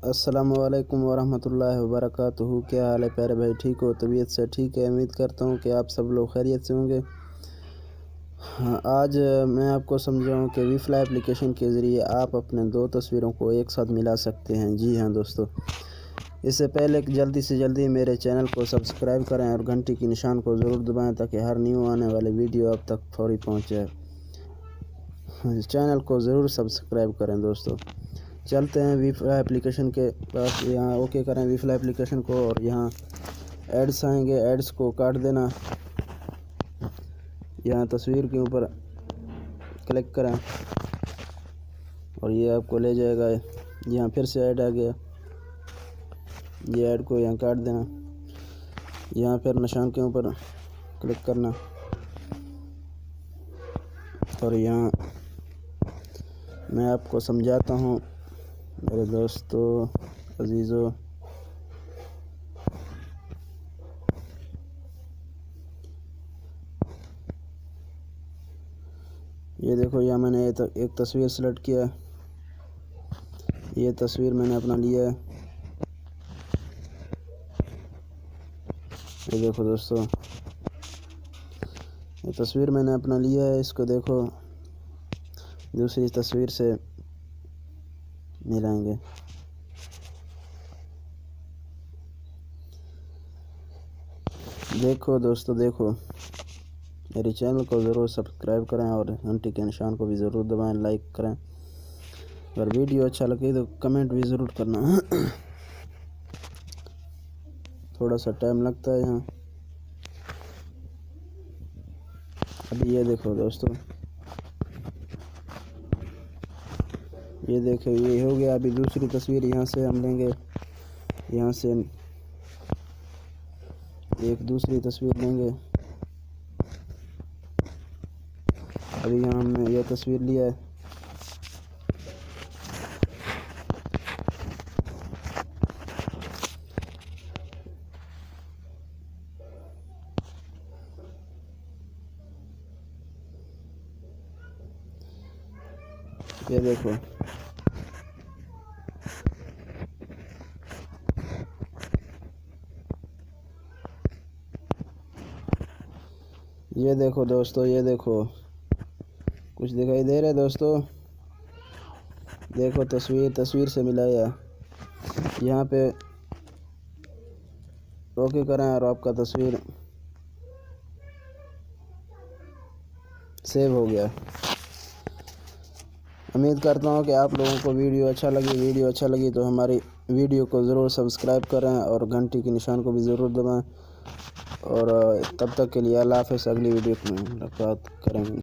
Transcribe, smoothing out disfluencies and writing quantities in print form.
अस्सलामुअलैकुम वरहमतुल्लाहि वबरकातुहू। क्या हाल है प्यारे भाई, ठीक हो? तबीयत से ठीक है? उम्मीद करता हूँ कि आप सब लोग खैरियत से होंगे। हाँ, आज मैं आपको समझाऊँ कि वी फ्लाई एप्लीकेशन के ज़रिए आप अपने दो तस्वीरों को एक साथ मिला सकते हैं। जी हाँ दोस्तों, इससे पहले जल्दी से जल्दी मेरे चैनल को सब्सक्राइब करें और घंटी की निशान को ज़रूर दबाएं ताकि हर न्यू आने वाली वीडियो आप तक फौरी पहुँच जाए। चैनल को ज़रूर सब्सक्राइब करें दोस्तों। चलते हैं वी फ्लाई एप्लीकेशन के पास। यहाँ ओके करें वी फ्लाई एप्लीकेशन को और यहाँ एड्स आएंगे, एड्स को काट देना। यहाँ तस्वीर के ऊपर क्लिक करें और ये आपको ले जाएगा। यहाँ फिर से ऐड आ गया, ये ऐड को यहाँ काट देना। यहाँ फिर निशान के ऊपर क्लिक करना और यहाँ मैं आपको समझाता हूँ मेरे दोस्तों अजीज़ों। ये देखो, यहाँ मैंने एक तस्वीर सेलेक्ट किया है। ये तस्वीर मैंने अपना लिया है। ये देखो दोस्तों, ये तस्वीर मैंने अपना लिया है। इसको देखो दूसरी तस्वीर से मिलाएंगे। देखो दोस्तों, देखो मेरे चैनल को ज़रूर सब्सक्राइब करें और घंटी के निशान को भी ज़रूर दबाएं, लाइक करें। अगर वीडियो अच्छा लगे तो कमेंट भी ज़रूर करना। थोड़ा सा टाइम लगता है यहाँ। अभी ये देखो दोस्तों, ये देखो ये हो गया। अभी दूसरी तस्वीर यहाँ से हम लेंगे, यहाँ से एक दूसरी तस्वीर लेंगे। अभी यहाँ हमने यह तस्वीर लिया है। ये देखो, ये देखो दोस्तों, ये देखो कुछ दिखाई दे रहा है दोस्तों। देखो तस्वीर से मिलाया। यहाँ पे ओके करें और आपका तस्वीर सेव हो गया। उम्मीद करता हूँ कि आप लोगों को वीडियो अच्छा लगी तो हमारी वीडियो को ज़रूर सब्सक्राइब करें और घंटी के निशान को भी ज़रूर दबाएं। और तब तक के लिए अल्लाह हाफ़िज़। अगली वीडियो में मुलाकात करेंगे।